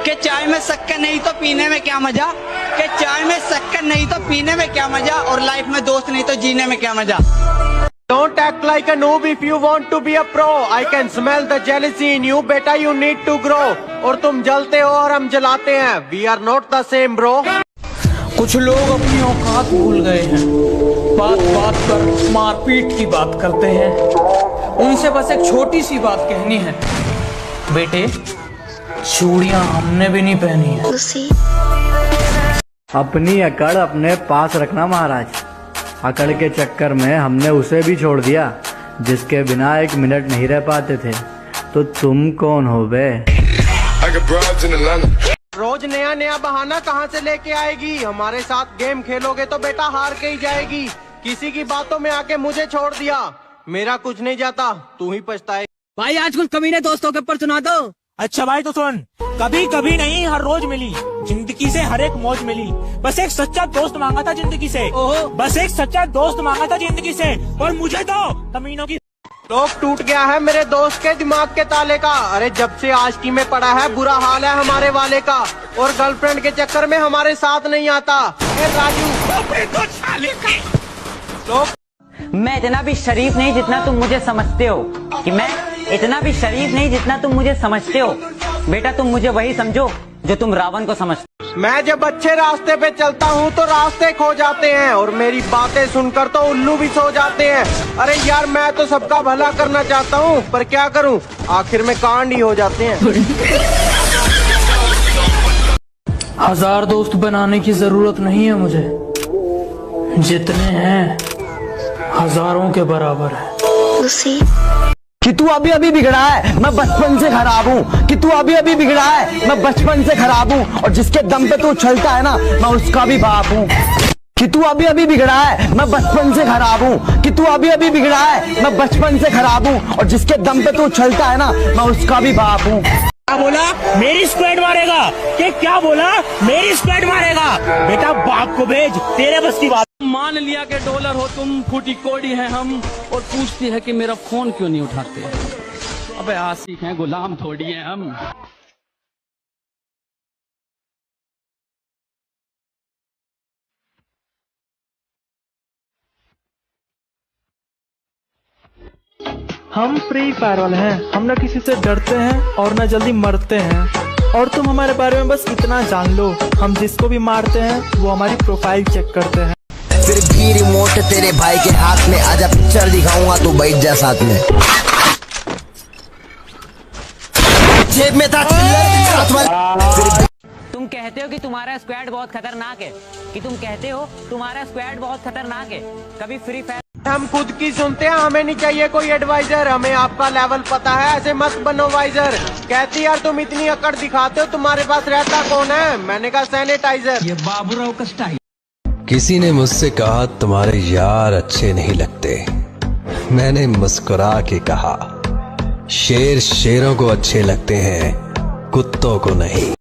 कि चाय में शक्कर नहीं तो पीने में क्या मजा, कि चाय में शक्कर नहीं तो पीने में क्या मजा, और लाइफ में दोस्त नहीं तो जीने में क्या मजा। Don't act like a noob if you want to be a pro. I can smell the jealousy in you. बेटा you need to grow. और तुम जलते हो और हम जलाते हैं. We are not the same bro. कुछ लोग अपनी औकात भूल गए हैं, बात बात पर मारपीट की बात करते हैं। उनसे बस एक छोटी सी बात कहनी है, बेटे चूड़ियां हमने भी नहीं पहनी है। अपनी अकड़ अपने पास रखना महाराज। अकड़ के चक्कर में हमने उसे भी छोड़ दिया जिसके बिना एक मिनट नहीं रह पाते थे। तो तुम कौन हो बे? रोज नया नया बहाना कहाँ से लेके आएगी? हमारे साथ गेम खेलोगे तो बेटा हार के ही जाएगी। किसी की बातों में आके मुझे छोड़ दिया, मेरा कुछ नहीं जाता, तू ही पछताए। भाई आज कुछ कमीने दोस्तों के ऊपर सुना दो। अच्छा भाई तो सुन, कभी कभी नहीं हर रोज मिली जिंदगी से हर एक मौज मिली। बस एक सच्चा दोस्त मांगा था जिंदगी से, बस एक सच्चा दोस्त मांगा था जिंदगी से, और मुझे तो कमीनों की लोग टूट गया है मेरे दोस्त के दिमाग के ताले का। अरे जब से आशिकी में पड़ा है बुरा हाल है हमारे वाले का, और गर्लफ्रेंड के चक्कर में हमारे साथ नहीं आता। राजू लोग मैं इतना भी शरीफ नहीं जितना तुम मुझे समझते हो, कि मैं इतना भी शरीफ नहीं जितना तुम मुझे समझते हो। बेटा तुम मुझे वही समझो जो तुम रावण को समझते हो। मैं जब अच्छे रास्ते पे चलता हूँ तो रास्ते खो जाते हैं, और मेरी बातें सुनकर तो उल्लू भी सो जाते हैं। अरे यार मैं तो सबका भला करना चाहता हूँ, पर क्या करूँ, आखिर में कांड ही हो जाते हैं। हजार दोस्त बनाने की जरूरत नहीं है मुझे, जितने हैं हजारों के बराबर है। कि तू अभी अभी बिगड़ा है, मैं बचपन से खराब हूँ। कि तू अभी अभी बिगड़ा है, मैं बचपन से खराब हूँ, और जिसके दम पे तू उछलता है ना, मैं उसका भी बाप हूँ। कि तू अभी अभी बिगड़ा है, मैं बचपन से खराब हूँ। कि तू अभी अभी बिगड़ा है, मैं बचपन से खराब हूँ, और जिसके दम पे तू उछलता है ना, मैं उसका भी बाप हूँ। क्या बोला? मेरी स्क्वाड मारेगा? कि क्या बोला? मेरी स्क्वाड मारेगा? बेटा बाप को भेज, तेरे बस की बात। मान लिया कि डॉलर हो तुम, फूटी कोड़ी है हम, और पूछती है कि मेरा फोन क्यों नहीं उठाते। अबे आशिक हैं, गुलाम थोड़ी हैं हम। हम फ्री फायर वाले हैं, हम न किसी से डरते हैं और न जल्दी मरते हैं। और तुम हमारे बारे में बस इतना जान लो, हम जिसको भी मारते हैं वो हमारी प्रोफाइल चेक करते हैं। फिर भी रिमोट तेरे भाई के हाथ में, आजा पिक्चर दिखाऊंगा, तू बैठ जा साथ में। जेब में था तुम कहते हो कि तुम्हारा स्क्वाड बहुत खतरनाक है, कि तुम कहते हो तुम्हारा स्क्वाड बहुत खतरनाक है। कभी फ्री फायर हम खुद की सुनते हैं, हमें नहीं चाहिए कोई एडवाइजर। हमें आपका लेवल पता है, ऐसे मत बनो वाइजर। कहती यार तुम इतनी अकड़ दिखाते हो, तुम्हारे पास रहता कौन है? मैंने कहा सैनिटाइजर। ये बाबूराव का स्टाइल। किसी ने मुझसे कहा तुम्हारे यार अच्छे नहीं लगते। मैंने मुस्कुरा के कहा शेर शेरों को अच्छे लगते हैं, कुत्तों को नहीं।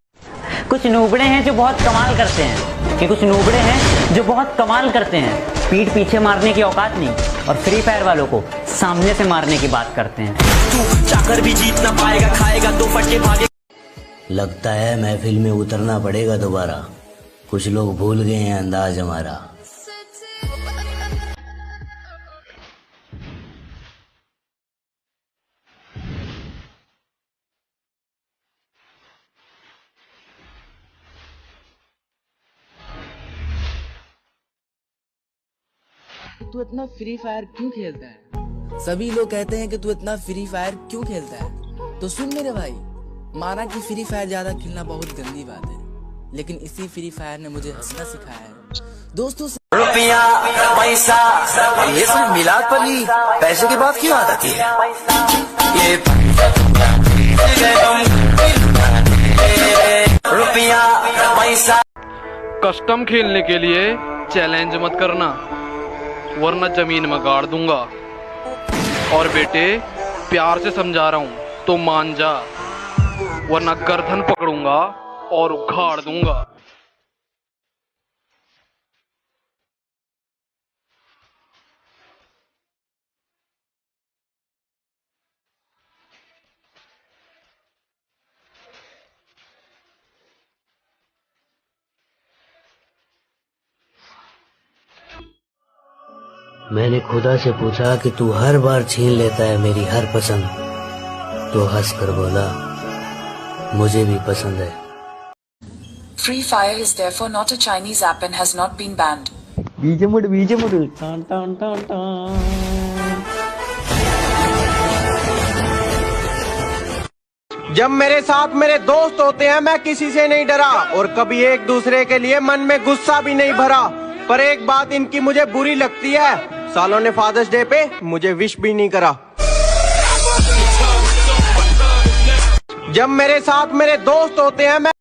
कुछ नूबड़े हैं जो बहुत कमाल करते हैं, कि कुछ नूबड़े हैं जो बहुत कमाल करते हैं। पीठ पीछे मारने की औकात नहीं, और फ्री फायर वालों को सामने से मारने की बात करते हैं। तू चाकर भी जीत ना पाएगा, खाएगा तो फटके भागे। लगता है महफिल में उतरना पड़ेगा दोबारा, कुछ लोग भूल गए हैं अंदाज हमारा। तू इतना फ्री फायर क्यों खेलता है? सभी लोग कहते हैं कि तू इतना फ्री फायर क्यों खेलता है। तो सुन मेरे भाई, माना कि फ्री फायर ज्यादा खेलना बहुत गंदी बात है, लेकिन इसी फ्री फायर ने मुझे हंसना सिखाया है। दोस्तों से रुपया पैसा ये सब मिलाद पर ही पैसे की बात क्यों आती है? ये रुपया पैसा। कस्टम खेलने के लिए चैलेंज मत करना, वरना जमीन में गाड़ दूंगा। और बेटे प्यार से समझा रहा हूँ तो मान जा, वरना गर्दन पकड़ूंगा और उखाड़ दूंगा। मैंने खुदा से पूछा कि तू हर बार छीन लेता है मेरी हर पसंद, तो हंस कर बोला मुझे भी पसंद है। Free Fire is therefore not a Chinese app and has not been banned. जब मेरे साथ मेरे दोस्त होते हैं मैं किसी से नहीं डरा और कभी एक दूसरे के लिए मन में गुस्सा भी नहीं भरा। पर एक बात इनकी मुझे बुरी लगती है, सालों ने फादर्स डे पे मुझे विश भी नहीं करा। जब मेरे साथ मेरे दोस्त होते हैं मैं